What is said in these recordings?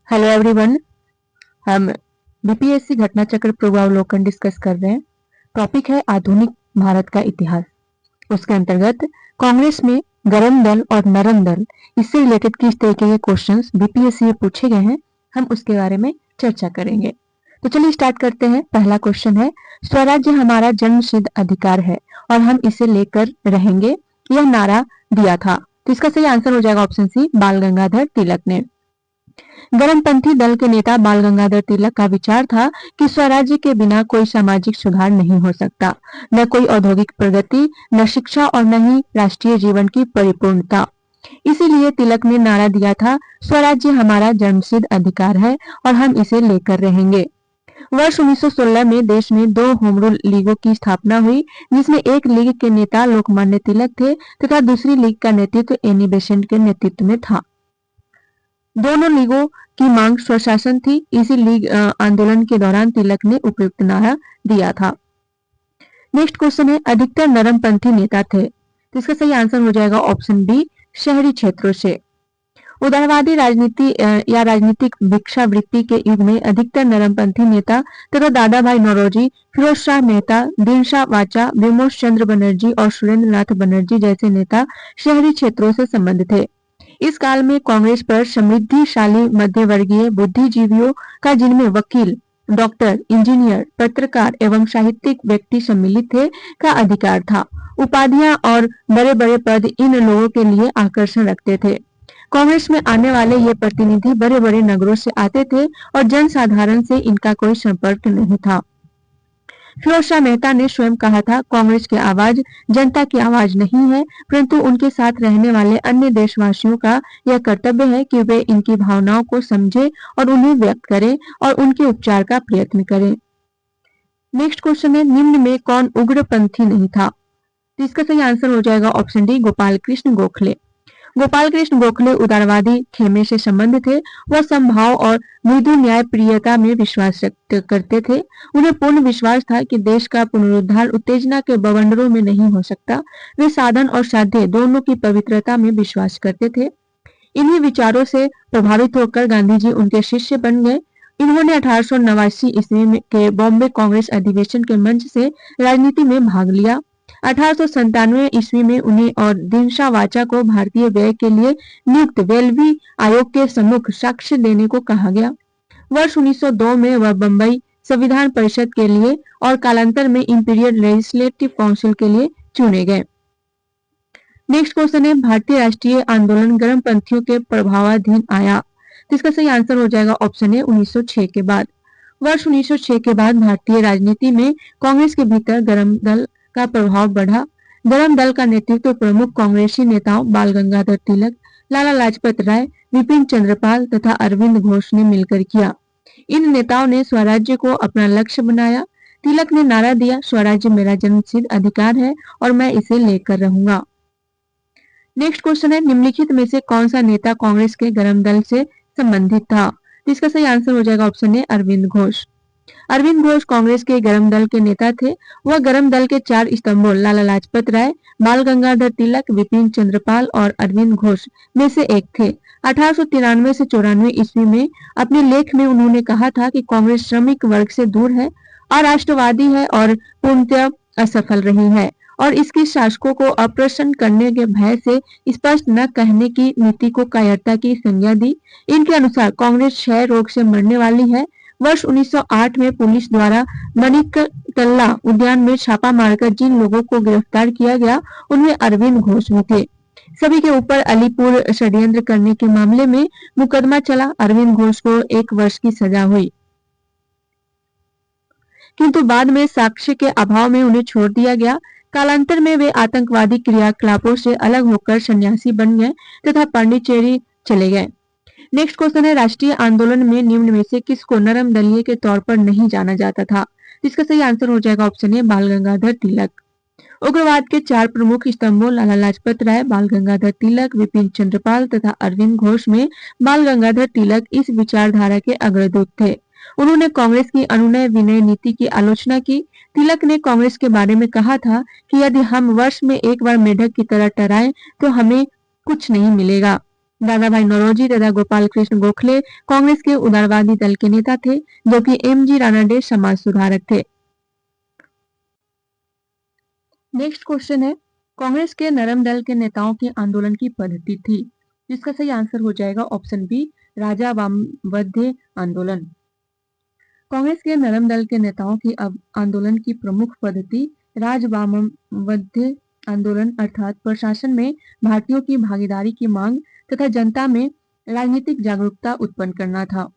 Hello everyone. हम BPSC घटना चक्र पूर्वावलोकन डिस्कस कर रहे हैं। टॉपिक है आधुनिक भारत का इतिहास। उसके अंतर्गत कांग्रेस में गरम दल और नरम दल, इससे रिलेटेड किस तरीके के क्वेश्चंस बीपीएससी में पूछे गए हैं, हम उसके बारे में चर्चा करेंगे। तो चलिए स्टार्ट करते हैं। पहला क्वेश्चन है, स्वराज्य हमारा जन्मसिद्ध अधिकार है और हम इसे लेकर रहेंगे, यह नारा दिया था। तो इसका सही आंसर हो जाएगा ऑप्शन सी, बाल गंगाधर तिलक ने। गरमपंथी दल के नेता बाल गंगाधर तिलक का विचार था कि स्वराज्य के बिना कोई सामाजिक सुधार नहीं हो सकता, न कोई औद्योगिक प्रगति, न शिक्षा और न ही राष्ट्रीय जीवन की परिपूर्णता। इसीलिए तिलक ने नारा दिया था, स्वराज्य हमारा जन्मसिद्ध अधिकार है और हम इसे लेकर रहेंगे। वर्ष 1916 में देश में दो होम रूल लीगों की स्थापना हुई, जिसमें एक लीग के नेता लोकमान्य तिलक थे तथा दूसरी लीग का नेतृत्व एनी बेसेंट के नेतृत्व में था। दोनों लीगों की मांग स्वशासन थी। इसी लीग आंदोलन के दौरान तिलक ने उपयुक्त नारा दिया था। नेक्स्ट क्वेश्चन है, अधिकतर नरमपंथी नेता थे। तो इसका सही आंसर हो जाएगा ऑप्शन बी, शहरी क्षेत्रों से। उदारवादी राजनीति या राजनीतिक भिक्षावृत्ति के युग में अधिकतर नरमपंथी नेता तथा दादा भाई नौरोजी, फिरोज शाह मेहता, दीनशाह वाचा, विमोश चंद्र बनर्जी और सुरेंद्र नाथ बनर्जी जैसे नेता शहरी क्षेत्रों से संबंध थे। इस काल में कांग्रेस पर समृद्धिशाली मध्यवर्गीय बुद्धिजीवियों का, जिनमें वकील, डॉक्टर, इंजीनियर, पत्रकार एवं साहित्यिक व्यक्ति सम्मिलित थे, का अधिकार था। उपाधियां और बड़े बड़े पद इन लोगों के लिए आकर्षण रखते थे। कांग्रेस में आने वाले ये प्रतिनिधि बड़े बड़े नगरों से आते थे और जनसाधारण से इनका कोई संपर्क नहीं था। फिरोज शाह मेहता ने स्वयं कहा था, कांग्रेस की आवाज जनता की आवाज नहीं है, परंतु उनके साथ रहने वाले अन्य देशवासियों का यह कर्तव्य है कि वे इनकी भावनाओं को समझें और उन्हें व्यक्त करें और उनके उपचार का प्रयत्न करें। नेक्स्ट क्वेश्चन है, निम्न में कौन उग्रपंथी नहीं था? तो इसका सही आंसर हो जाएगा ऑप्शन डी, गोपाल कृष्ण गोखले। गोपाल कृष्ण गोखले उदारवादी खेमे से संबंध थे। वह समभाव और मृदु न्याय प्रियता में विश्वास करते थे। उन्हें पूर्ण विश्वास था कि देश का पुनरुद्धार उत्तेजना के बवंडरों में नहीं हो सकता। वे साधन और साध्य दोनों की पवित्रता में विश्वास करते थे। इन्हीं विचारों से प्रभावित होकर गांधी जी उनके शिष्य बन गए। इन्होंने 1889 ईस्वी के बॉम्बे कांग्रेस अधिवेशन के मंच से राजनीति में भाग लिया। 1897 ईस्वी में उन्हें और दीनशाह वाचा को भारतीय व्यय के लिए नियुक्त वेल्वी आयोग के सम्मुख साक्ष्य देने को कहा गया। वर्ष 1902 में वह बंबई संविधान परिषद के लिए और कालांतर में इंपीरियल लेजिस्लेटिव काउंसिल के लिए चुने गए। नेक्स्ट क्वेश्चन है, भारतीय राष्ट्रीय आंदोलन गरमपंथियों के प्रभावाधीन आया। इसका सही आंसर हो जाएगा ऑप्शन ए, 1906 के बाद। वर्ष 1906 के बाद भारतीय राजनीति में कांग्रेस के भीतर गरम दल का प्रभाव बढ़ा। गरम दल का नेतृत्व प्रमुख कांग्रेसी नेताओं बाल गंगाधर तिलक, लाला लाजपत राय, विपिन चंद्रपाल तथा अरविंद घोष ने मिलकर किया। इन नेताओं ने स्वराज्य को अपना लक्ष्य बनाया। तिलक ने नारा दिया, स्वराज्य मेरा जन्मसिद्ध अधिकार है और मैं इसे लेकर रहूंगा। नेक्स्ट क्वेश्चन है, निम्नलिखित में से कौन सा नेता कांग्रेस के गरम दल से संबंधित था? इसका सही आंसर हो जाएगा ऑप्शन ए, अरविंद घोष। अरविंद घोष कांग्रेस के गरम दल के नेता थे। वह गरम दल के 4 स्तंभों लाला लाजपत राय, बाल गंगाधर तिलक, विपिन चंद्रपाल और अरविंद घोष में से एक थे। 1893 से 94 ईस्वी में अपने लेख में उन्होंने कहा था कि कांग्रेस श्रमिक वर्ग से दूर है, अराष्ट्रवादी है और पूर्णतः असफल रही है और इसके शासकों को अप्रसन्न करने के भय से स्पष्ट न कहने की नीति को कायरता की संज्ञा दी। इनके अनुसार कांग्रेस क्षय रोग से मरने वाली है। वर्ष 1908 में पुलिस द्वारा मणिकतल्ला उद्यान में छापा मारकर जिन लोगों को गिरफ्तार किया गया, उनमें अरविंद घोष भी थे। सभी के ऊपर अलीपुर षड्यंत्र करने के मामले में मुकदमा चला। अरविंद घोष को 1 वर्ष की सजा हुई, किंतु बाद में साक्ष्य के अभाव में उन्हें छोड़ दिया गया। कालांतर में वे आतंकवादी क्रियाकलापों से अलग होकर सन्यासी बन गए तथा पांडिचेरी चले गए। नेक्स्ट क्वेश्चन है, राष्ट्रीय आंदोलन में निम्न में से किसको नरम दलीय के तौर पर नहीं जाना जाता था? इसका सही आंसर हो जाएगा ऑप्शन ए, बाल गंगाधर तिलक। उग्रवाद के 4 प्रमुख स्तंभों लाला लाजपत राय, बाल गंगाधर तिलक, विपिन चंद्रपाल तथा अरविंद घोष में बाल गंगाधर तिलक इस विचारधारा के अग्रदूत थे। उन्होंने कांग्रेस की अनुनय विनय नीति की आलोचना की। तिलक ने कांग्रेस के बारे में कहा था कि यदि हम वर्ष में एक बार मेढक की तरह टराएं तो हमें कुछ नहीं मिलेगा। दादा भाई नौरोजी तथा गोपाल कृष्ण गोखले कांग्रेस के उदारवादी दल के नेता थे, जबकि एम.जी. रानडे समाज सुधारक थे। नेक्स्ट क्वेश्चन है, कांग्रेस के नरम दल के नेताओं के आंदोलन की पद्धति थी, जिसका सही आंसर हो जाएगा ऑप्शन बी, राजा वामवध्य आंदोलन। कांग्रेस के नरम दल के नेताओं की आंदोलन की प्रमुख पद्धति राजवामवध्य आंदोलन अर्थात प्रशासन में भारतीयों की भागीदारी की मांग तथा जनता में राजनीतिक जागरूकता उत्पन्न करना था।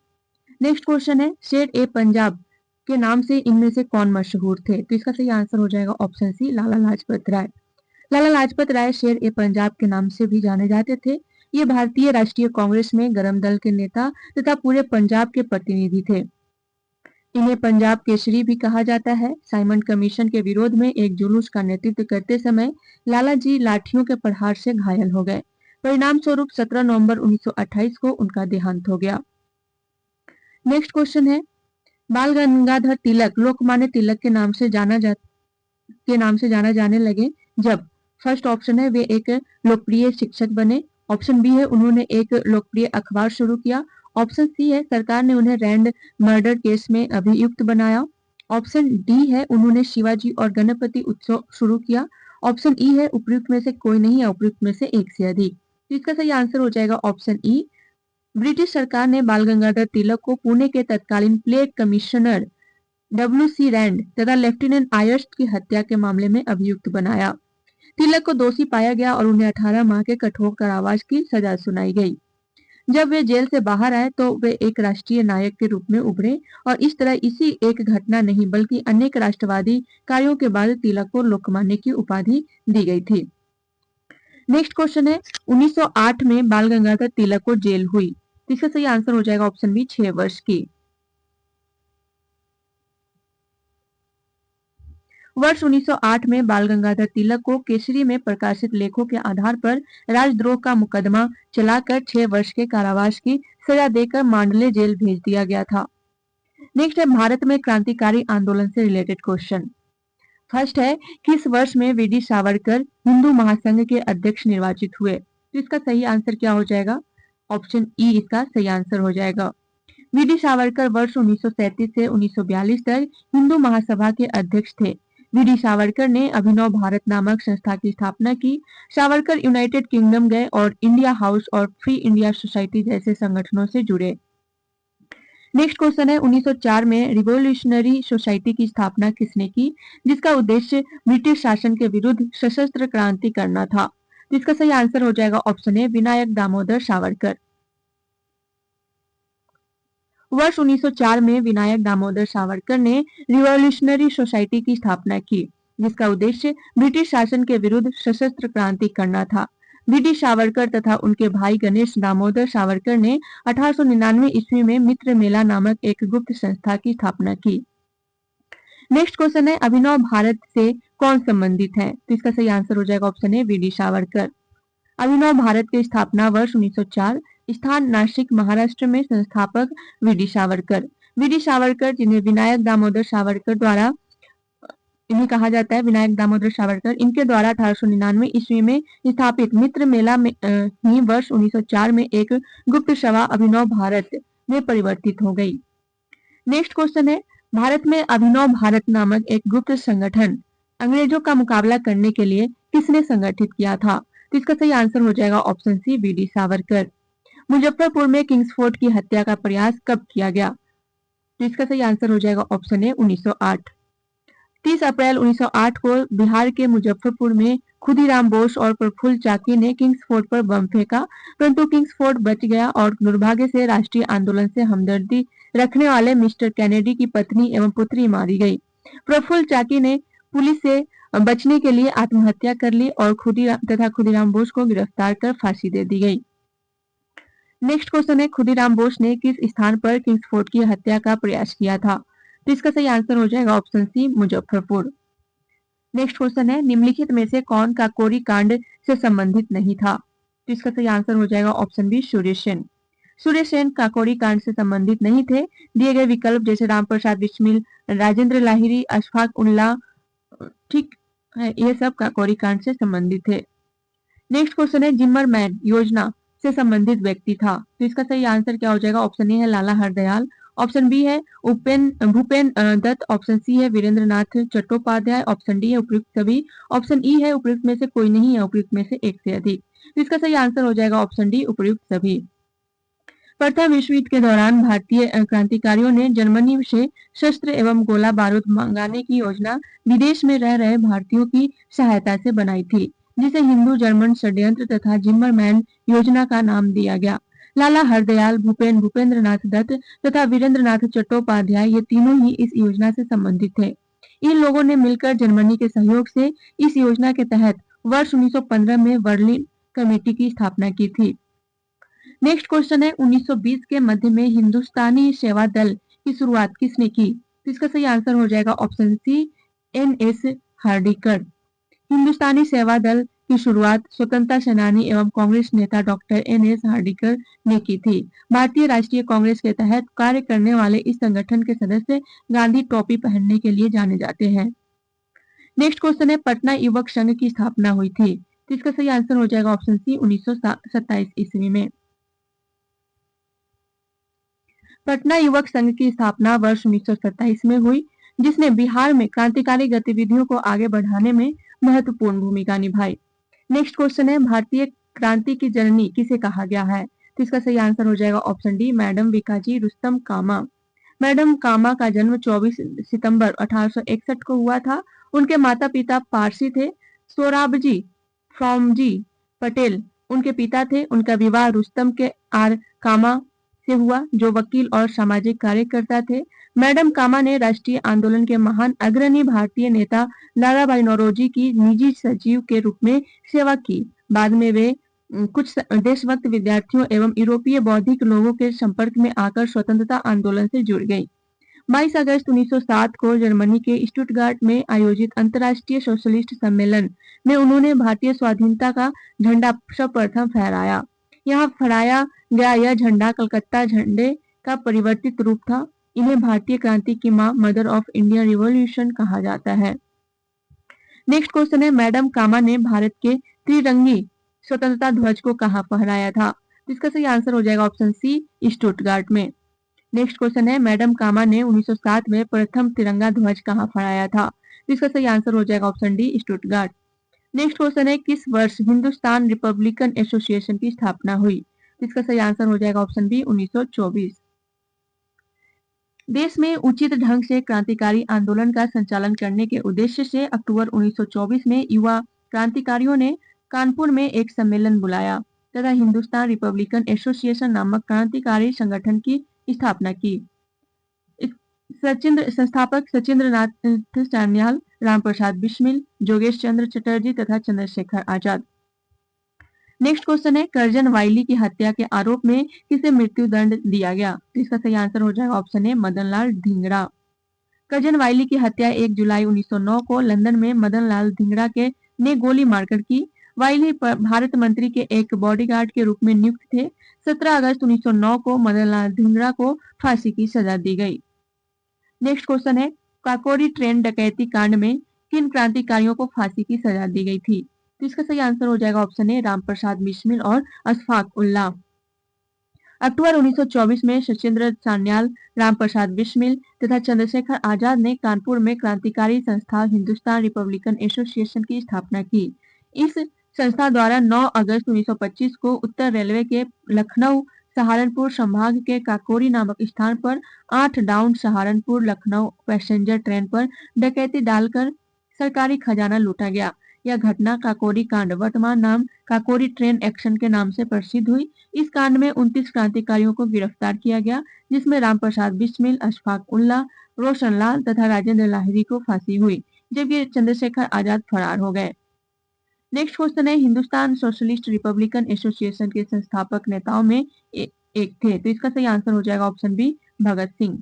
नेक्स्ट क्वेश्चन है, शेर ए पंजाब के नाम से इनमें से कौन मशहूर थे? तो इसका सही आंसर हो जाएगा ऑप्शन सी, लाला लाजपत राय। लाला लाजपत राय शेर ए पंजाब के नाम से भी जाने जाते थे। ये भारतीय राष्ट्रीय कांग्रेस में गरम दल के नेता तथा पूरे पंजाब के प्रतिनिधि थे। इन्हें पंजाब केसरी भी कहा जाता है। साइमन कमीशन के विरोध में एक जुलूस का नेतृत्व करते समय लाला जी लाठियों के प्रहार से घायल हो गए। परिणाम स्वरूप 17 नवंबर 1928 को उनका देहांत हो गया। नेक्स्ट क्वेश्चन है, बाल गंगाधर तिलक लोकमान्य तिलक के नाम से जाना जाने लगे जब फर्स्ट ऑप्शन है वे एक लोकप्रिय शिक्षक बने, ऑप्शन बी है उन्होंने एक लोकप्रिय अखबार शुरू किया, ऑप्शन सी है सरकार ने उन्हें रैंड मर्डर केस में अभियुक्त बनाया, ऑप्शन डी है उन्होंने शिवाजी और गणपति उत्सव शुरू किया, ऑप्शन ई है उपयुक्त में से कोई नहीं या उपयुक्त में से एक से अधिक। तो इसका सही आंसर हो जाएगा ऑप्शन ई। ब्रिटिश सरकार ने बाल गंगाधर तिलक को पुणे के तत्कालीन प्लेग कमिश्नर डब्ल्यू.सी. रैंड तथा लेफ्टिनेंट आयर्स्ट की हत्या के मामले में अभियुक्त बनाया। तिलक को दोषी पाया गया और उन्हें 18 माह के कठोर कारावास की सजा सुनाई गई। जब वे जेल से बाहर आए तो वे एक राष्ट्रीय नायक के रूप में उभरे और इस तरह इसी एक घटना नहीं बल्कि अनेक राष्ट्रवादी कार्यों के बाद तिलक को लोकमान्य की उपाधि दी गई थी। नेक्स्ट क्वेश्चन है, 1908 में बाल गंगाधर तिलक को जेल हुई। इसका सही आंसर हो जाएगा ऑप्शन बी, 6 वर्ष की। वर्ष 1908 में बाल गंगाधर तिलक को केसरी में प्रकाशित लेखों के आधार पर राजद्रोह का मुकदमा चलाकर 6 वर्ष के कारावास की सजा देकर मांडले जेल भेज दिया गया था। नेक्स्ट है, भारत में क्रांतिकारी आंदोलन से रिलेटेड क्वेश्चन। फर्स्ट है, किस वर्ष में वी.डी. सावरकर हिंदू महासंघ के अध्यक्ष निर्वाचित हुए? तो इसका सही आंसर क्या हो जाएगा? ऑप्शन ई इसका सही आंसर हो जाएगा। वी.डी. सावरकर वर्ष 1937 से 1942 तक हिंदू महासभा के अध्यक्ष थे। वी.डी. सावरकर ने अभिनव भारत नामक संस्था की स्थापना की। सावरकर यूनाइटेड किंगडम गए और इंडिया हाउस और फ्री इंडिया सोसाइटी जैसे संगठनों से जुड़े। नेक्स्ट क्वेश्चन है, 1904 में रिवोल्यूशनरी सोसाइटी की स्थापना किसने की, जिसका उद्देश्य ब्रिटिश शासन के विरुद्ध सशस्त्र क्रांति करना था? जिसका सही आंसर हो जाएगा ऑप्शन ए, विनायक दामोदर सावरकर। वर्ष 1904 में विनायक दामोदर सावरकर ने रिवॉल्यूशनरी सोसाइटी की स्थापना की, जिसका उद्देश्य ब्रिटिश शासन के विरुद्ध सशस्त्र क्रांति करना था। वी.डी. सावरकर तथा उनके भाई गणेश दामोदर सावरकर ने 1899 ईस्वी में मित्र मेला नामक एक गुप्त संस्था की स्थापना की। नेक्स्ट क्वेश्चन है, अभिनव भारत से कौन संबंधित है? तो इसका सही आंसर हो जाएगा ऑप्शन ए, वी.डी. सावरकर। अभिनव भारत की स्थापना वर्ष 1904, स्थान नासिक महाराष्ट्र में, संस्थापक वी.डी. सावरकर। वी.डी. सावरकर जिन्हें विनायक दामोदर सावरकर द्वारा इन्हें कहा जाता है विनायक दामोदर सावरकर, इनके द्वारा 1899 ईस्वी में स्थापित मित्र मेला में ही वर्ष 1904 में एक गुप्त सभा अभिनव भारत में परिवर्तित हो गई। नेक्स्ट क्वेश्चन है, भारत में अभिनव भारत नामक एक गुप्त संगठन अंग्रेजों का मुकाबला करने के लिए किसने संगठित किया था? तो इसका सही आंसर हो जाएगा option C, V D. Savarkar. Muzaffarpur में किंग्सफोर्ड की हत्या का प्रयास कब किया गया? तो इसका सही आंसर हो जाएगा ऑप्शन ए, 1908। 30 अप्रैल 1908 को बिहार के मुजफ्फरपुर में खुदीराम बोस और प्रफुल्ल चाकी ने किंग्सफोर्ड पर बम फेंका, परंतु किंग्सफोर्ड बच गया और दुर्भाग्य से राष्ट्रीय आंदोलन से हमदर्दी रखने वाले मिस्टर कैनेडी की पत्नी एवं पुत्री मारी गई। प्रफुल्ल चाकी ने पुलिस से बचने के लिए आत्महत्या कर ली और खुदीराम बोस को गिरफ्तार कर फांसी दे दी गई। नेक्स्ट क्वेश्चन है, खुदीराम बोस ने किस स्थान पर किंग्सफोर्ड की हत्या का प्रयास किया था? तो इसका सही आंसर हो जाएगा option C, Muzaffarpur. Next question है, निम्नलिखित में से कौन काकोरी कांड से संबंधित नहीं था? तो इसका सही आंसर हो जाएगा ऑप्शन बी, सूर्य सेन। सूर्य सेन काकोरी कांड से संबंधित नहीं थे। दिए गए विकल्प जैसे राम प्रसाद बिस्मिल, राजेंद्र लाहिरी, अशफाक उल्लाह, ठीक है, ये सब काकोरी कांड से संबंधित थे। नेक्स्ट क्वेश्चन है, जिम्मरमैन योजना से संबंधित व्यक्ति था। तो इसका सही आंसर क्या हो जाएगा? ऑप्शन ए है लाला हरदयाल, ऑप्शन बी है भूपेन दत्त, ऑप्शन सी है वीरेंद्र नाथ चट्टोपाध्याय, ऑप्शन डी है उपयुक्त सभी, ऑप्शन ई है उपयुक्त में से कोई नहीं है, उपयुक्त में से एक से अधिक। तो इसका सही आंसर हो जाएगा ऑप्शन डी उपयुक्त सभी। प्रथम विश्व युद्ध के दौरान भारतीय क्रांतिकारियों ने जर्मनी से शस्त्र एवं गोला बारूद मंगाने की योजना विदेश में रह रहे भारतीयों की सहायता से बनाई थी, जिसे हिंदू जर्मन षड्यंत्र तथा जिम्मरमैन योजना का नाम दिया गया। लाला हरदयाल, भूपेंद्र नाथ दत्त तथा वीरेंद्र नाथ चट्टोपाध्याय ये तीनों ही इस योजना से संबंधित थे। इन लोगों ने मिलकर जर्मनी के सहयोग से इस योजना के तहत वर्ष 1915 में बर्लिन कमेटी की स्थापना की थी। नेक्स्ट क्वेश्चन है 1920 के मध्य में हिंदुस्तानी सेवा दल की शुरुआत किसने की? तो इसका सही आंसर हो जाएगा ऑप्शन सी एन.एस. हार्डिकर। हिंदुस्तानी सेवा दल की शुरुआत स्वतंत्रता सेनानी एवं कांग्रेस नेता डॉक्टर एन.एस. हार्डिकर ने की थी। भारतीय राष्ट्रीय कांग्रेस के तहत कार्य करने वाले इस संगठन के सदस्य गांधी टोपी पहनने के लिए जाने जाते हैं। नेक्स्ट क्वेश्चन है पटना युवक संघ की स्थापना हुई थी। तो इसका सही आंसर हो जाएगा ऑप्शन सी 1927 ईस्वी में। पटना युवक संघ की स्थापना वर्ष 1927 में हुई, जिसने बिहार में क्रांतिकारी गतिविधियों को आगे बढ़ाने में महत्वपूर्ण भूमिका निभाई। नेक्स्ट क्वेश्चन है भारतीय क्रांति की जननी किसे कहा गया है? तो इसका सही आंसर हो जाएगा option D madam Bhikaji Rustam Cama. Madam Cama का जन्म 24 सितंबर 1861 को हुआ था। उनके माता पिता पारसी थे। सोराबजी फ्रॉमजी पटेल उनके पिता थे। उनका विवाह रुस्तम के आर कामा से हुआ, जो वकील और सामाजिक कार्यकर्ता थे। मैडम कामा ने राष्ट्रीय आंदोलन के महान अग्रणी भारतीय नेता लाला नौरोजी की निजी सचिव के रूप में सेवा की। बाद में वे कुछ देशभक्त विद्यार्थियों एवं यूरोपीय बौद्धिक लोगों के संपर्क में आकर स्वतंत्रता आंदोलन से जुड़ गई। 22 अगस्त 1907 को जर्मनी के स्टुटगार्ट में आयोजित अंतर्राष्ट्रीय सोशलिस्ट सम्मेलन में उन्होंने भारतीय स्वाधीनता का झंडा सर्वप्रथम फहराया। यहाँ फहराया गया यह झंडा कलकत्ता झंडे का परिवर्तित रूप था। इन्हें भारतीय क्रांति की मां, मदर ऑफ इंडियन रिवॉल्यूशन कहा जाता है। नेक्स्ट क्वेश्चन है मैडम कामा ने भारत के त्रिरंगी स्वतंत्रता ध्वज को कहाँ फहराया था? इसका सही आंसर हो जाएगा ऑप्शन सी स्टुटगार्ट में। नेक्स्ट क्वेश्चन है मैडम कामा ने 1907 में प्रथम तिरंगा ध्वज कहाँ फहराया था? इसका सही आंसर हो जाएगा option D Stuttgart. Next question है किस वर्ष हिंदुस्तान रिपब्लिकन एसोसिएशन की स्थापना हुई? इसका सही आंसर हो जाएगा ऑप्शन बी 1924। देश में उचित ढंग से क्रांतिकारी आंदोलन का संचालन करने के उद्देश्य से अक्टूबर 1924 में युवा क्रांतिकारियों ने कानपुर में एक सम्मेलन बुलाया तथा हिंदुस्तान रिपब्लिकन एसोसिएशन नामक क्रांतिकारी संगठन की स्थापना की। संस्थापक सचिंद्र नाथ सान्याल, रामप्रसाद बिस्मिल, जोगेश चंद्र चटर्जी तथा चंद्रशेखर आजाद। नेक्स्ट क्वेश्चन है करजन वाइली की हत्या के आरोप में किसे मृत्यु दंड दिया गया? तो इसका सही आंसर हो जाएगा ऑप्शन ए मदनलाल धिंगड़ा। करजन वाइली की हत्या 1 जुलाई 1909 को लंदन में मदनलाल धिंगड़ा के ने गोली मारकर की। वाइली भारत मंत्री के एक बॉडीगार्ड के रूप में नियुक्त थे। 17 अगस्त 1909 को मदनलाल धिंगड़ा को फांसी की सजा दी गई। नेक्स्ट क्वेश्चन है काकोरी ट्रेन डकैती कांड में किन क्रांतिकारियों को फांसी की सजा दी गई थी? तो इसका सही आंसर हो जाएगा ऑप्शन ए रामप्रसाद बिस्मिल और अशफाक उल्लाह। अक्टूबर 1924 में सचिंद्र सान्याल, रामप्रसाद बिस्मिल तथा चंद्रशेखर आजाद ने कानपुर में क्रांतिकारी संस्था हिंदुस्तान रिपब्लिकन एसोसिएशन की स्थापना की। इस संस्था द्वारा 9 अगस्त 1925 को उत्तर रेलवे के लखनऊ सहारनपुर संभाग के काकोरी नामक स्थान पर 8 down Saharanpur Lucknow passenger train पर डकैती डालकर सरकारी खजाना लूटा गया। यह घटना काकोरी कांड, वर्तमान नाम काकोरी ट्रेन एक्शन के नाम से प्रसिद्ध हुई। इस कांड में 29 क्रांतिकारियों को गिरफ्तार किया गया, जिसमें रामप्रसाद बिस्मिल, अशफाक उल्लाह, रोशनलाल तथा राजेंद्र लाहिड़ी को फांसी हुई, जबकि चंद्रशेखर आजाद फरार हो गए। नेक्स्ट क्वेश्चन है हिंदुस्तान सोशलिस्ट रिपब्लिकन एसोसिएशन के संस्थापक नेताओं में एक थे, तो इसका सही आंसर हो जाएगा ऑप्शन बी भगत सिंह।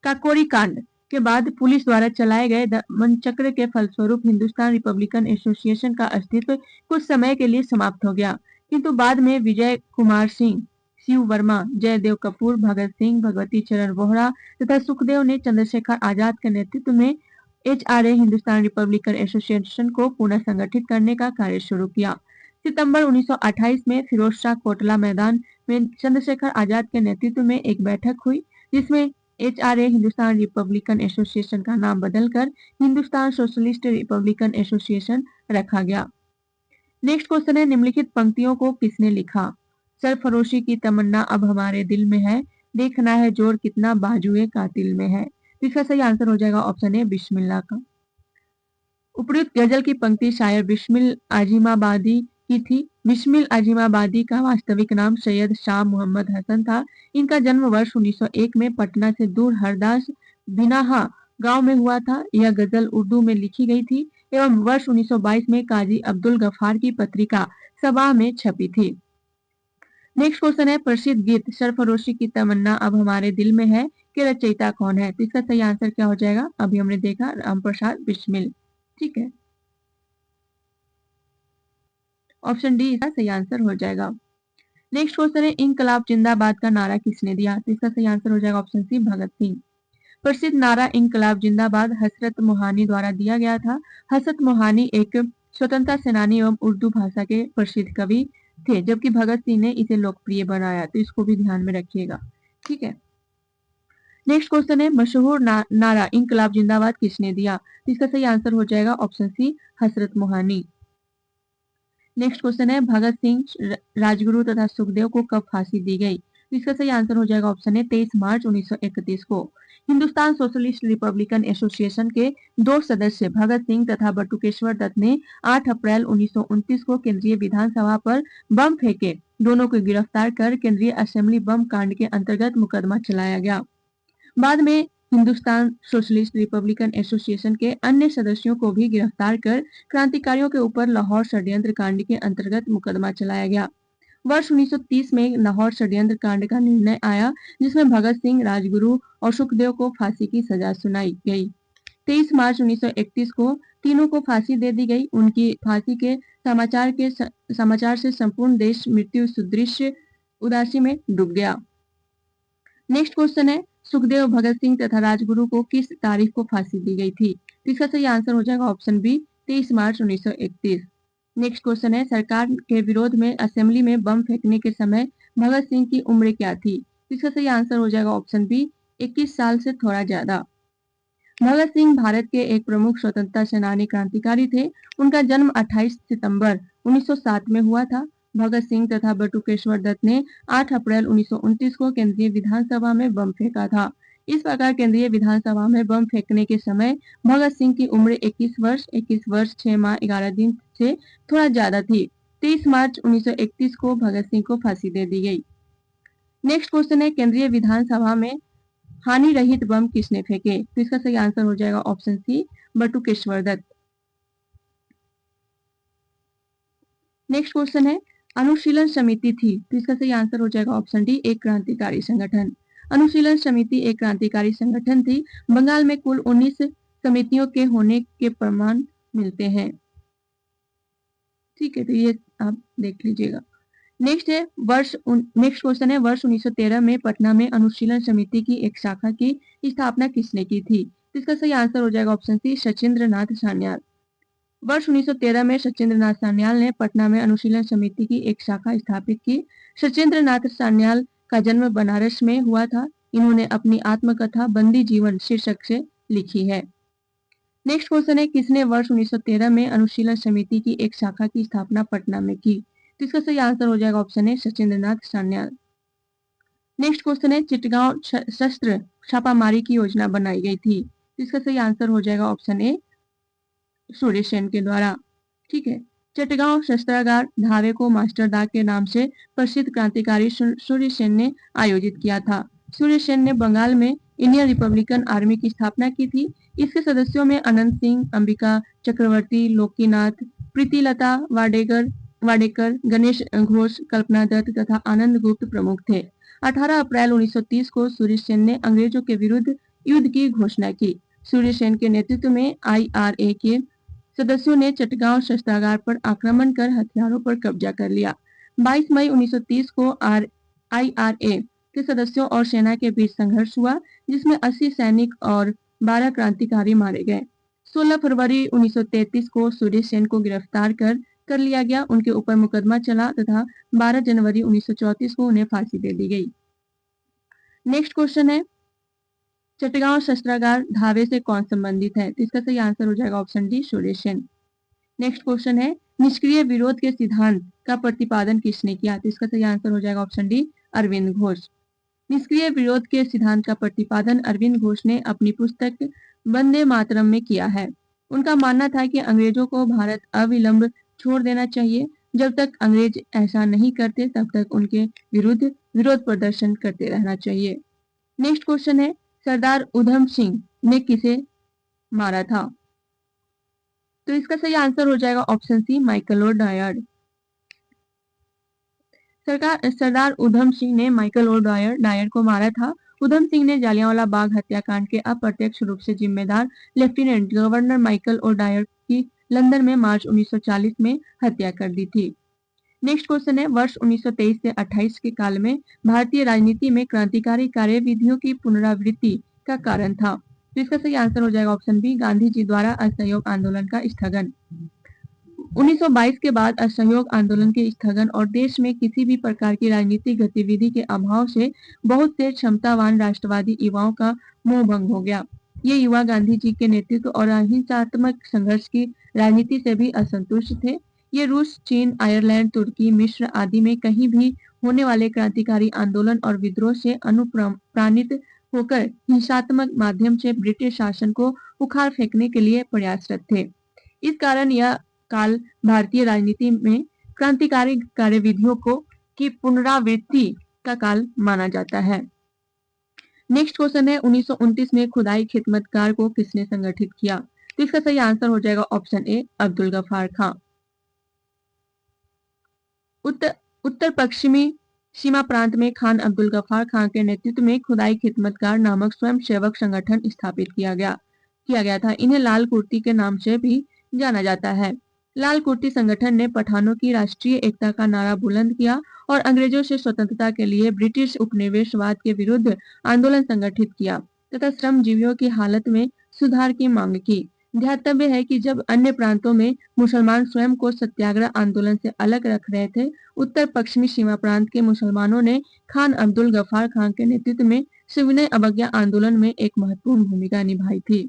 काकोरी कांड के बाद पुलिस द्वारा चलाए गए दमन चक्र के फलस्वरूप हिंदुस्तान रिपब्लिकन एसोसिएशन का अस्तित्व कुछ समय के लिए समाप्त हो गया, किंतु बाद में विजय कुमार सिंह, शिव वर्मा, जयदेव कपूर, भगत सिंह, भगवती चरण वोहरा तथा सुखदेव ने चंद्रशेखर आजाद के नेतृत्व में HRA हिंदुस्तान रिपब्लिकन एसोसिएशन को पुनः संगठित करने का कार्य शुरू किया। सितंबर 1928 में फिरोज शाह कोटला मैदान में चंद्रशेखर आजाद के नेतृत्व में एक बैठक हुई, जिसमें HRA हिंदुस्तान रिपब्लिकन एसोसिएशन का नाम बदलकर हिंदुस्तान सोशलिस्ट रिपब्लिकन एसोसिएशन रखा गया। नेक्स्ट क्वेश्चन है, निम्नलिखित पंक्तियों को किसने लिखा? सरफरोशी की तमन्ना अब हमारे दिल में है, देखना है जोर कितना बाजुए कातिल में है। इसका सही आंसर हो जाएगा ऑप्शन ए बिस्मिल्लाह का। उपयुक्त गजल की पंक्ति शायर बिस्मिल आजिमाबादी की थी। बिस्मिल आजिमाबादी का वास्तविक नाम सैयद शाह मोहम्मद हसन था। इनका जन्म वर्ष 1901 में पटना से दूर हरदास बिनाहा गांव में हुआ था। यह गजल उर्दू में लिखी गई थी एवं वर्ष 1922 में काजी अब्दुल गफार की पत्रिका सबा में छपी थी। नेक्स्ट क्वेश्चन है, प्रसिद्ध गीत सरफरोशी की तमन्ना अब हमारे दिल में है के रचयिता कौन है? तो इसका सही आंसर क्या हो जाएगा? अभी हमने देखा राम प्रसाद बिस्मिल। ठीक है, ऑप्शन डी इसका सही आंसर हो जाएगा। नेक्स्ट क्वेश्चन है, इनकलाब जिंदाबाद का नारा किसने दिया? तो इसका सही आंसर हो जाएगा ऑप्शन सी भगत सिंह। प्रसिद्ध नारा इनकलाब जिंदाबाद हसरत मोहानी द्वारा दिया गया था। हसरत मोहानी एक स्वतंत्रता सेनानी एवं उर्दू भाषा के प्रसिद्ध कवि थे, जबकि भगत सिंह ने इसे लोकप्रिय बनाया, तो इसको भी ध्यान में रखिएगा। ठीक है, नेक्स्ट क्वेश्चन है, मशहूर नारा इनकलाब जिंदाबाद किसने दिया? तो इसका सही आंसर हो जाएगा ऑप्शन सी हसरत मोहानी। नेक्स्ट क्वेश्चन है, भगत सिंह राजगुरु तथा सुखदेव को कब फांसी दी गई? तो इसका सही आंसर हो जाएगा ऑप्शन है 23 मार्च 1931 को। हिंदुस्तान सोशलिस्ट रिपब्लिकन एसोसिएशन के दो सदस्य भगत सिंह तथा बटुकेश्वर दत्त ने 8 अप्रैल 1929 को केंद्रीय विधानसभा पर बम फेंके। दोनों को गिरफ्तार कर केंद्रीय असेंबली बम कांड के अंतर्गत मुकदमा चलाया गया। बाद में हिंदुस्तान सोशलिस्ट रिपब्लिकन एसोसिएशन के अन्य सदस्यों को भी गिरफ्तार कर क्रांतिकारियों के ऊपर लाहौर षड्यंत्र कांड के अंतर्गत मुकदमा चलाया गया। वर्ष 1930 में लाहौर षड्यंत्र कांड का निर्णय आया, जिसमें भगत सिंह, राजगुरु और सुखदेव को फांसी की सजा सुनाई गई। 23 मार्च 1931 को तीनों को फांसी दे दी गई। उनकी फांसी के समाचार से संपूर्ण देश मृत्यु सुदृश्य उदासी में डूब गया। नेक्स्ट क्वेश्चन है, सुखदेव, भगत सिंह तथा राजगुरु को किस तारीख को फांसी दी गई थी? इसका सही आंसर हो जाएगा ऑप्शन बी 23 मार्च 1931। नेक्स्ट क्वेश्चन है, सरकार के विरोध में असेंबली में बम फेंकने के समय भगत सिंह की उम्र क्या थी? इसका सही आंसर हो जाएगा ऑप्शन बी 21 साल से थोड़ा ज्यादा। भगत सिंह भारत के एक प्रमुख स्वतंत्रता सेनानी क्रांतिकारी थे। उनका जन्म 28 सितंबर 1907 में हुआ था। भगत सिंह तथा बटुकेश्वर दत्त ने 8 अप्रैल 1929 को केंद्रीय विधानसभा में बम फेंका था। इस प्रकार केंद्रीय विधानसभा में बम फेंकने के समय भगत सिंह की उम्र 21 वर्ष 6 माह 11 दिन से थोड़ा ज्यादा थी। 23 मार्च 1931 को भगत सिंह को फांसी दे दी गई। नेक्स्ट क्वेश्चन है, केंद्रीय विधानसभा में हानि रहित बम किसने फेंके? तो इसका सही आंसर हो जाएगा option C Batukeshwar Dutt. Next question है, अनुशीलन समिति थी, तो इसका सही आंसर हो जाएगा ऑप्शन डी एक क्रांतिकारी संगठन। अनुशीलन समिति एक क्रांतिकारी संगठन थी। बंगाल में कुल 19 समितियों के होने के प्रमाण मिलते हैं। ठीक है, तो ये आप देख लीजिएगा। नेक्स्ट क्वेश्चन है, वर्ष 1913 में पटना में अनुशीलन समिति की एक शाखा की स्थापना किसने की थी? तो इसका सही आंसर हो जाएगा ऑप्शन सी सचिंद्र नाथ सान्याल। वर्ष 1913 में सचिंद्र नाथ सान्याल ने पटना में अनुशीलन समिति की एक शाखा स्थापित की। सचिंद्र नाथ सान्याल का जन्म बनारस में हुआ था। इन्होंने अपनी आत्मकथा बंदी जीवन शीर्षक से लिखी है। नेक्स्ट क्वेश्चन है, किसने वर्ष 1913 में अनुशीलन समिति की एक शाखा की स्थापना पटना में की? तो इसका सही आंसर हो जाएगा ऑप्शन है सचिंद्र नाथ सान्याल। नेक्स्ट क्वेश्चन है, चिटगांव शस्त्र छापामारी की योजना बनाई गई थी। इसका सही आंसर हो जाएगा ऑप्शन ए सूर्य सेन के द्वारा। ठीक है, चिटगांव शस्त्रागार धावे को मास्टर दाग के नाम से प्रसिद्ध क्रांतिकारी सूर्य सेन ने आयोजित किया था। सूर्य सेन ने बंगाल में इंडियन रिपब्लिकन आर्मी की स्थापना की थी। इसके सदस्यों में अनंत सिंह, अंबिका चक्रवर्ती, लोकीनाथ, प्रीतिलता वाडेकर, गणेश घोष, कल्पना दत्त तथा आनंद गुप्त प्रमुख थे। 18 अप्रैल 1930 को सूर्य सेन ने अंग्रेजों के विरुद्ध युद्ध की घोषणा की। सूर्य सेन के नेतृत्व में IRA के सदस्यों ने चटगांव शस्त्रागार पर आक्रमण कर हथियारों पर कब्जा कर लिया। 22 मई 1930 को IRA के सदस्यों और सेना के बीच संघर्ष हुआ, जिसमें 80 सैनिक और 12 क्रांतिकारी मारे गए। 16 फरवरी 1933 को सूर्य सेन को गिरफ्तार कर कर लिया गया, उनके ऊपर मुकदमा चला तथा 12 जनवरी 1934 को उन्हें फांसी दे दी गई। नेक्स्ट क्वेश्चन है, चटगांव शस्त्रागार ढाबे से कौन संबंधित है? तो इसका सही आंसर हो जाएगा option D, Suresh Sen. Next question है, निष्क्रिय विरोध के सिद्धांत का प्रतिपादन किसने किया? तो इसका सही आंसर हो जाएगा ऑप्शन डी, अरविंद घोष। निष्क्रिय विरोध के सिद्धांत का प्रतिपादन अरविंद घोष ने अपनी पुस्तक वंदे मातरम में किया है। उनका मानना था कि अंग्रेजों को भारत अविलंब छोड़ देना चाहिए। जब तक अंग्रेज ऐसा नहीं करते तब तक उनके विरुद्ध विरोध प्रदर्शन करते रहना चाहिए। नेक्स्ट क्वेश्चन है, सरदार उधम सिंह ने किसे मारा था? तो इसका सही आंसर हो जाएगा ऑप्शन सी, माइकल और डायर्ड। सरदार उधम सिंह ने माइकल और डायर को मारा था। उधम सिंह ने जालियांवाला बाग हत्याकांड के अप्रत्यक्ष रूप से जिम्मेदार लेफ्टिनेंट गवर्नर माइकल और डायर की लंदन में मार्च 1940 में हत्या कर दी थी। नेक्स्ट क्वेश्चन है, वर्ष 1923 से 28 के काल में भारतीय राजनीति में क्रांतिकारी कार्यविधियों की पुनरावृत्ति का कारण था। तो इसका सही आंसर हो जाएगा ऑप्शन बी, गांधी जी द्वारा असहयोग आंदोलन का स्थगन। 1922 के बाद असहयोग आंदोलन के स्थगन और देश में किसी भी प्रकार की राजनीतिक गतिविधि के अभाव से बहुत से क्षमतावान राष्ट्रवादी युवाओं का मोह भंग हो गया। ये युवा गांधी जी के नेतृत्व और अहिंसात्मक संघर्ष की राजनीति से भी असंतुष्ट थे। ये रूस, चीन, आयरलैंड, तुर्की, मिस्र आदि में कहीं भी होने वाले क्रांतिकारी आंदोलन और विद्रोह से अनुप्राणित होकर हिंसात्मक माध्यम से ब्रिटिश शासन को उखाड़ फेंकने के लिए प्रयासरत थे। इस कारण यह काल भारतीय राजनीति में क्रांतिकारी कार्यविधियों की पुनरावृत्ति का काल माना जाता है। नेक्स्ट क्वेश्चन है, 1929 में खुदाई खिदमतकार को किसने संगठित किया? तो इसका सही आंसर हो जाएगा ऑप्शन ए, अब्दुल गफ्फार खां। उत्तर पश्चिमी सीमा प्रांत में खान अब्दुल गफ्फार खां के नेतृत्व में खुदाई खिदमतकार नामक स्वयं सेवक संगठन स्थापित किया गया था। इन्हें लाल कुर्ती के नाम से भी जाना जाता है। लाल कुर्ती संगठन ने पठानों की राष्ट्रीय एकता का नारा बुलंद किया और अंग्रेजों से स्वतंत्रता के लिए ब्रिटिश उपनिवेशवाद के विरुद्ध आंदोलन संगठित किया तथा श्रमजीवियों की हालत में सुधार की मांग की। ध्यातव्य है कि जब अन्य प्रांतों में मुसलमान स्वयं को सत्याग्रह आंदोलन से अलग रख रहे थे, उत्तर पश्चिमी सीमा प्रांत के मुसलमानों ने खान अब्दुल गफ्फार खां के नेतृत्व में सविनय अवज्ञा आंदोलन में एक महत्वपूर्ण भूमिका निभाई थी।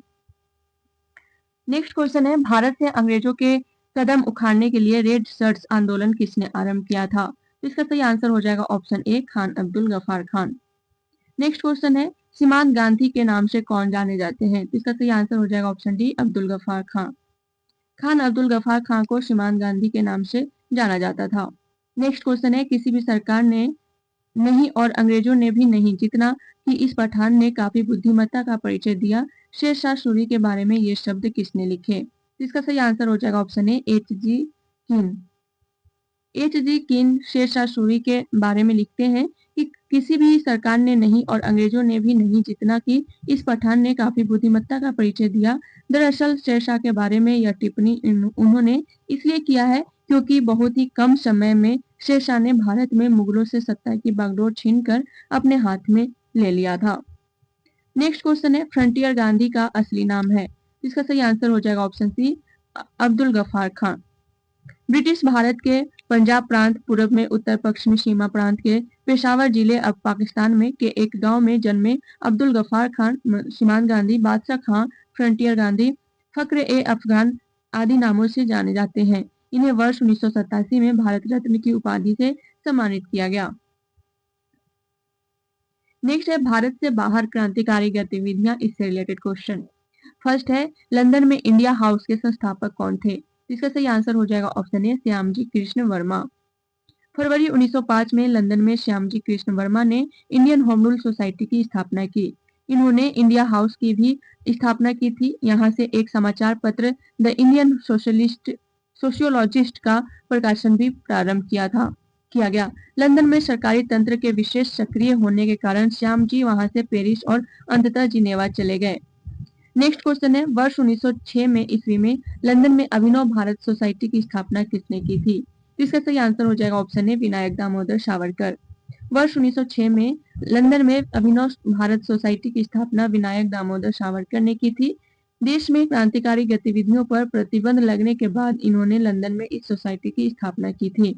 नेक्स्ट क्वेश्चन है, भारत से अंग्रेजों के कदम उखाड़ने के लिए रेड शर्ट्स आंदोलन किसने आरंभ किया था? तो इसका सही आंसर हो जाएगा option A, Khan Abdul Ghaffar Khan. Next question है, सीमांत गांधी के नाम से कौन जाने जाते हैं? तो इसका सही आंसर हो जाएगा ऑप्शन डी, अब्दुल गफ्फार खान। खान अब्दुल गफ्फार खान को सीमांत गांधी के नाम से जाना जाता था। नेक्स्ट क्वेश्चन है, किसी भी सरकार ने नहीं और अंग्रेजों ने भी नहीं जितना कि इस पठान ने काफी बुद्धिमत्ता का परिचय दिया। शेरशाह सूरी के बारे में ये शब्द किसने लिखे? इसका सही आंसर हो जाएगा ऑप्शन ए, एच.जी. किन। एच.जी. किन शेरशाह सूरी के बारे में लिखते हैं कि किसी भी सरकार ने नहीं और अंग्रेजों ने भी नहीं जितना कि इस पठान ने काफी बुद्धिमत्ता का परिचय दिया। दरअसल शेरशाह के बारे में यह टिप्पणी उन्होंने इसलिए किया है क्योंकि बहुत ही कम समय में शेरशाह ने भारत में मुगलों से सत्ता की बागडोर छीनकर अपने हाथ में ले लिया था। नेक्स्ट क्वेश्चन है, फ्रंटियर गांधी का असली नाम है? इसका सही आंसर हो जाएगा ऑप्शन सी, अब्दुल गफ्फार खां। ब्रिटिश भारत के पंजाब प्रांत, पूर्व में उत्तर पश्चिमी सीमा प्रांत के पेशावर जिले अब पाकिस्तान में के एक गांव में जन्मे अब्दुल गफ्फार खान सीमांत गांधी, बादशाह खां, फ्रंटियर गांधी, फक्र ए अफगान आदि नामों से जाने जाते हैं। इन्हें वर्ष 1987 में भारत रत्न की उपाधि से सम्मानित किया गया। नेक्स्ट है, भारत से बाहर क्रांतिकारी गतिविधियां, इससे रिलेटेड क्वेश्चन। फर्स्ट है, लंदन में इंडिया हाउस के संस्थापक कौन थे? इसका सही आंसर हो जाएगा ऑप्शन ए, श्यामजी कृष्ण वर्मा। फरवरी 1905 में लंदन में श्यामजी कृष्ण वर्मा ने इंडियन होम रूल सोसाइटी की स्थापना की। इन्होंने इंडिया हाउस की भी स्थापना की थी। यहाँ से एक समाचार पत्र द इंडियन सोशियोलॉजिस्ट का प्रकाशन भी प्रारंभ किया गया। लंदन में सरकारी तंत्र के विशेष सक्रिय होने के कारण श्याम जी वहां से पेरिस और अंततः जिनेवा चले गए। नेक्स्ट क्वेश्चन है, वर्ष 1906 में ईस्वी में लंदन में अभिनव भारत सोसाइटी की स्थापना किसने की थी? इसका सही आंसर हो जाएगा ऑप्शन ए, विनायक दामोदर सावरकर। वर्ष 1906 में लंदन में अभिनव भारत सोसाइटी की स्थापना विनायक दामोदर सावरकर ने की थी। देश में क्रांतिकारी गतिविधियों पर प्रतिबंध लगने के बाद इन्होंने लंदन में इस सोसाइटी की स्थापना की थी।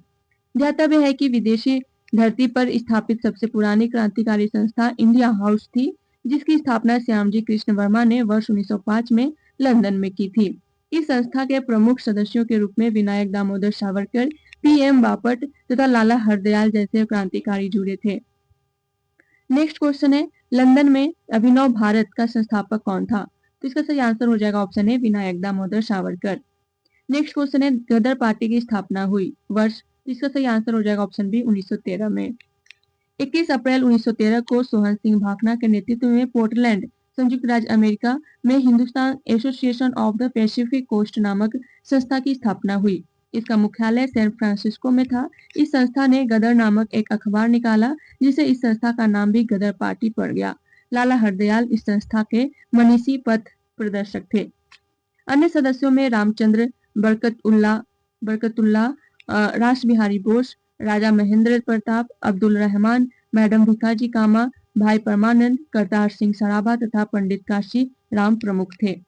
ध्यातव्य है कि विदेशी धरती पर स्थापित सबसे पुरानी क्रांतिकारी संस्था इंडिया हाउस थी, जिसकी स्थापना श्यामजी कृष्ण वर्मा ने वर्ष 1905 में लंदन में की थी। इस संस्था के प्रमुख सदस्यों के रूप में विनायक दामोदर सावरकर, पीएम बापट तथा लाला हरदयाल जैसे क्रांतिकारी जुड़े थे। नेक्स्ट क्वेश्चन है, लंदन में अभिनव भारत का संस्थापक कौन था? तो इसका सही आंसर हो जाएगा ऑप्शन है विनायक दामोदर सावरकर। नेक्स्ट क्वेश्चन है, गदर पार्टी की स्थापना हुई वर्ष? इसका सही आंसर हो जाएगा ऑप्शन बी 1913 में। 21 अप्रैल 1913 को सोहन सिंह भाखना के नेतृत्व में पोर्टलैंड, संयुक्त राज्य अमेरिका में Hindustan Association of the Pacific Coast नामक संस्था की स्थापना हुई। इसका मुख्यालय सैन फ्रांसिस्को में था। इस संस्था ने गदर नामक एक अखबार निकाला, जिसे इस संस्था का नाम भी गदर पार्टी पड़ गया। लाला हरदयाल इस संस्था के मनीषी पथ प्रदर्शक थे। अन्य सदस्यों में रामचंद्र, बरकतुल्ला, रास बिहारी बोस, राजा महेंद्र प्रताप, अब्दुल रहमान, मैडम भिकाजी कामा, भाई परमानंद, करतार सिंह सराभा तथा पंडित काशी राम प्रमुख थे।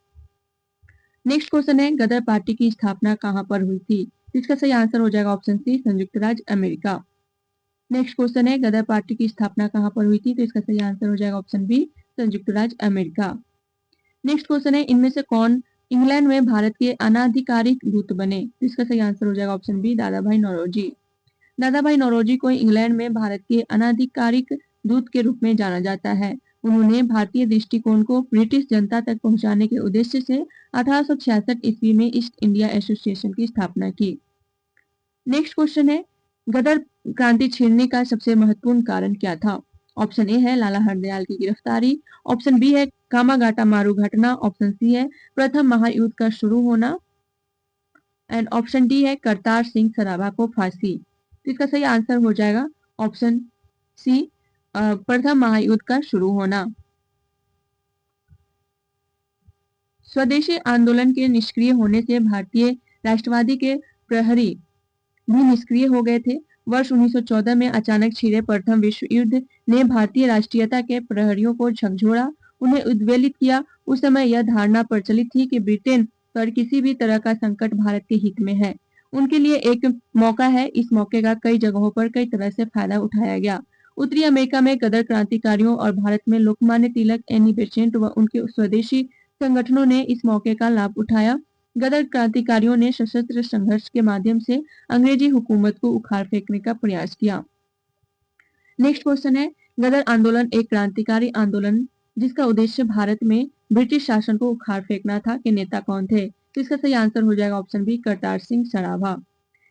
नेक्स्ट क्वेश्चन है, गदर पार्टी की स्थापना कहां पर हुई थी? इसका सही आंसर हो जाएगा ऑप्शन सी संयुक्त राज्य अमेरिका। नेक्स्ट क्वेश्चन है, गदर पार्टी की स्थापना कहां पर हुई थी? तो इसका सही आंसर हो जाएगा ऑप्शन बी संयुक्त राज्य अमेरिका। नेक्स्ट क्वेश्चन है, इनमें से कौन इंग्लैंड में भारत के अनाधिकारिक दूत बने? तो इसका सही आंसर हो जाएगा ऑप्शन बी दादा भाई नौरोजी। दादा भाई नौरोजी को इंग्लैंड में भारत के अनाधिकारिक दूत के रूप में जाना जाता है। उन्होंने भारतीय दृष्टिकोण को ब्रिटिश जनता तक पहुंचाने के उद्देश्य से 1866 ईस्वी में ईस्ट इंडिया एसोसिएशन की स्थापना की। नेक्स्ट क्वेश्चन है, गदर क्रांति छेड़ने का सबसे महत्वपूर्ण कारण क्या था? ऑप्शन ए है लाला हरदयाल की गिरफ्तारी, ऑप्शन बी है कामागाटा मारू घटना, ऑप्शन सी है प्रथम महायुद्ध का शुरू होना एंड ऑप्शन डी है करतार सिंह सराभा को फांसी। तो इसका सही आंसर हो जाएगा ऑप्शन सी प्रथम महायुद्ध का शुरू होना। स्वदेशी आंदोलन के निष्क्रिय होने से भारतीय राष्ट्रवादी के प्रहरी भी निष्क्रिय हो गए थे। वर्ष 1914 में अचानक छिड़े प्रथम विश्व युद्ध ने भारतीय राष्ट्रीयता के प्रहरियों को झकझोरा, उन्हें उद्वेलित किया। उस समय यह धारणा प्रचलित थी कि ब्रिटेन पर किसी भी तरह का संकट भारत के हित में है, उनके लिए एक मौका है। इस मौके का कई जगहों पर कई तरह से फायदा उठाया गया। उत्तरी अमेरिका में गदर क्रांतिकारियों और भारत में लोकमान्य तिलक, एनी बेसेंट व उनके स्वदेशी संगठनों ने इस मौके का लाभ उठाया। गदर क्रांतिकारियों ने सशस्त्र संघर्ष के माध्यम से अंग्रेजी हुकूमत को उखाड़ फेंकने का प्रयास किया। नेक्स्ट क्वेश्चन है, गदर आंदोलन एक क्रांतिकारी आंदोलन जिसका उद्देश्य भारत में ब्रिटिश शासन को उखाड़ फेंकना था, के नेता कौन थे? तो इसका सही आंसर हो जाएगा ऑप्शन बी करतार सिंह सराभा।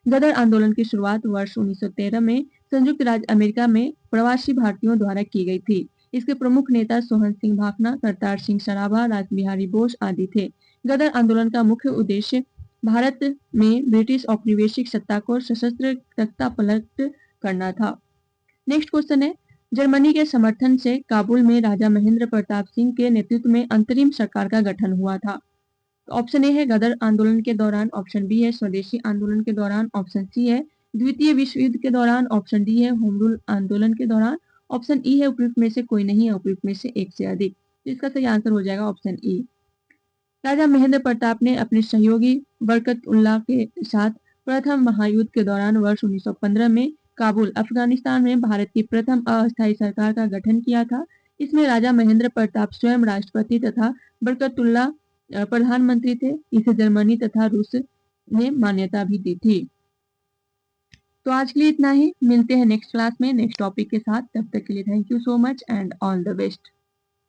गदर आंदोलन की शुरुआत वर्ष 1913 में संयुक्त राज्य अमेरिका में प्रवासी भारतीयों द्वारा की गई थी। इसके प्रमुख नेता सोहन सिंह भाखना, करतार सिंह सराभा, रास बिहारी बोस आदि थे। गदर आंदोलन का मुख्य उद्देश्य भारत में ब्रिटिश औपनिवेशिक सत्ता को सशस्त्र तख्तापलट करना था। नेक्स्ट क्वेश्चन है, जर्मनी के समर्थन से काबुल में राजा महेंद्र प्रताप सिंह के नेतृत्व में अंतरिम सरकार का गठन हुआ था। ऑप्शन ए है गदर आंदोलन के दौरान, ऑप्शन बी है स्वदेशी आंदोलन के दौरान, ऑप्शन सी है द्वितीय विश्व युद्ध के दौरान, ऑप्शन डी है होम रूल आंदोलन के दौरान, ऑप्शन ई है उपयुक्त में से कोई नहीं है, उपयुक्त में से एक से अधिक। इसका सही आंसर हो जाएगा ऑप्शन ई। राजा महेंद्र प्रताप ने अपने सहयोगी बरकतुल्लाह के साथ प्रथम महायुद्ध के दौरान वर्ष 1915 में काबुल, अफगानिस्तान में भारत की प्रथम अस्थायी सरकार का गठन किया था। इसमें राजा महेंद्र प्रताप स्वयं राष्ट्रपति तथा बरकतुल्लाह प्रधानमंत्री थे। इसे जर्मनी तथा रूस ने मान्यता भी दी थी। तो आज के लिए इतना ही, मिलते हैं नेक्स्ट क्लास में नेक्स्ट टॉपिक के साथ। तब तक के लिए thank you so much and all the best.